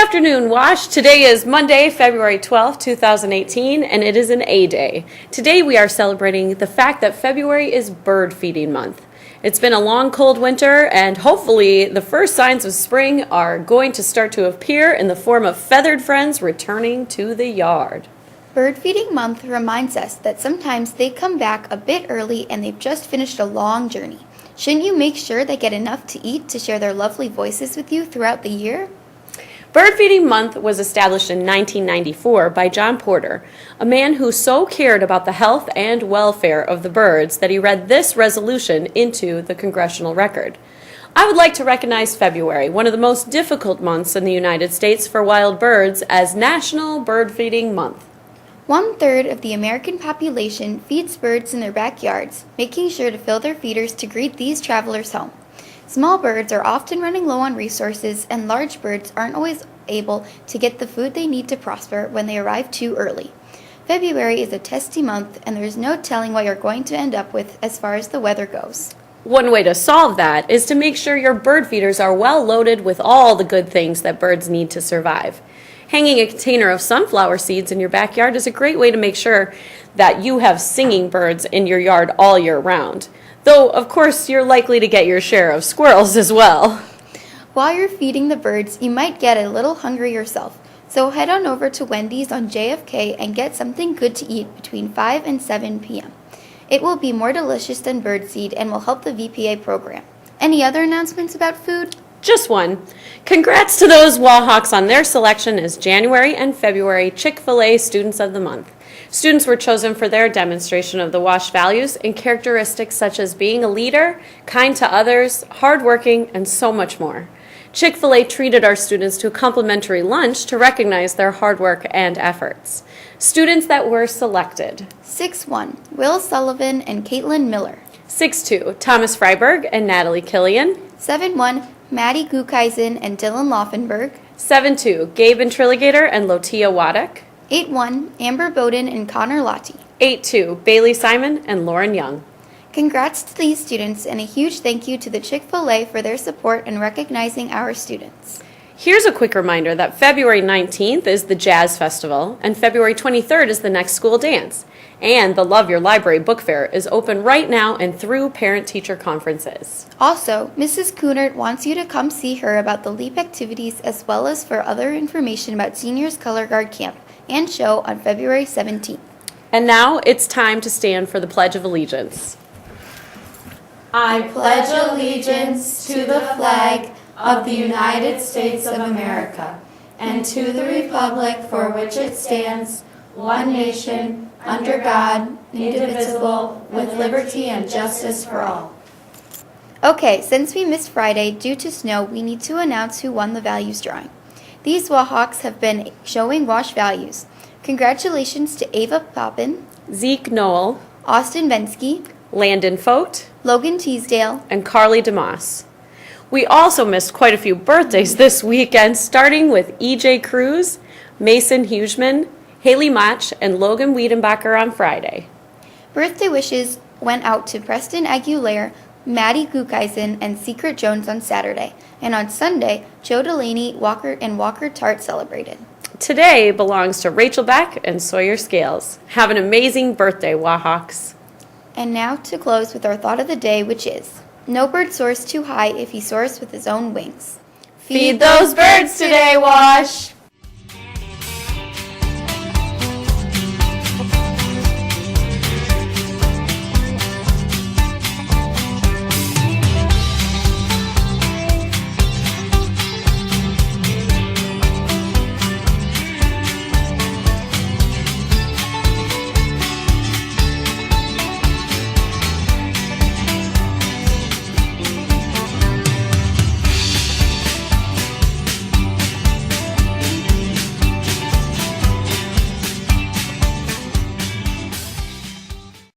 afternoon, Wash. Today is Monday, February 12th, 2018, and it is an A Day. Today we are celebrating the fact that February is bird feeding month. It's been a long, cold winter, and hopefully the first signs of spring are going to start to appear in the form of feathered friends returning to the yard. Bird feeding month reminds us that sometimes they come back a bit early and they've just finished a long journey. Shouldn't you make sure they get enough to eat to share their lovely voices with you throughout the year? Bird Feeding Month was established in 1994 by John Porter, a man who so cared about the health and welfare of the birds that he read this resolution into the congressional record. I would like to recognize February, one of the most difficult months in the United States for wild birds, as National Bird Feeding Month. 1/3 of the American population feeds birds in their backyards, making sure to fill their feeders to greet these travelers home. Small birds are often running low on resources, and large birds aren't always able to get the food they need to prosper when they arrive too early. February is a testy month, and there's no telling what you're going to end up with as far as the weather goes. One way to solve that is to make sure your bird feeders are well loaded with all the good things that birds need to survive. Hanging a container of sunflower seeds in your backyard is a great way to make sure that you have singing birds in your yard all year round. Though, of course, you're likely to get your share of squirrels as well. While you're feeding the birds, you might get a little hungry yourself, so head on over to Wendy's on JFK and get something good to eat between 5 and 7 p.m. It will be more delicious than birdseed and will help the VPA program. Any other announcements about food? Just one. Congrats to those Wallhawks on their selection as January and February Chick-fil-A Students of the Month. Students were chosen for their demonstration of the WASH values and characteristics such as being a leader, kind to others, hardworking, and so much more. Chick-fil-A treated our students to a complimentary lunch to recognize their hard work and efforts. Students that were selected: 6-1, Will Sullivan and Caitlin Miller. 6-2, Thomas Freiberg and Natalie Killian. 7-1, Maddie Gukeisen and Dylan Laufenberg. 7-2, Gabe Intriligator and Lotia Waddick. 8-1, Amber Bowden and Connor Lottie. 8-2, Bailey Simon and Lauren Young. Congrats to these students, and a huge thank you to the Chick-fil-A for their support in recognizing our students. Here's a quick reminder that February 19th is the Jazz Festival, and February 23rd is the next school dance. And the Love Your Library Book Fair is open right now and through parent-teacher conferences. Also, Mrs. Coonert wants you to come see her about the LEAP activities as well as for other information about Seniors Color Guard Camp and show on February 17th. And now it's time to stand for the Pledge of Allegiance. I pledge allegiance to the flag of the United States of America and to the republic for which it stands, one nation, under God, indivisible, with liberty and justice for all. Okay, since we missed Friday due to snow, we need to announce who won the values drawing. These Wahawks have been showing WASH values. Congratulations to Ava Poppin, Zeke Knoll, Austin Vensky, Landon Fote, Logan Teasdale, and Carly DeMoss. We also missed quite a few birthdays this weekend, starting with E.J. Cruz, Mason Hugeman, Haley Mach, and Logan Wiedenbacher on Friday. Birthday wishes went out to Preston Aguilera, Maddie Gukeisen, and Secret Jones on Saturday. And on Sunday, Joe Delaney, Walker Tart celebrated. Today belongs to Rachel Beck and Sawyer Scales. Have an amazing birthday, Wahawks. And now to close with our thought of the day, which is, no bird soars too high if he soars with his own wings. Feed those birds today, Wash!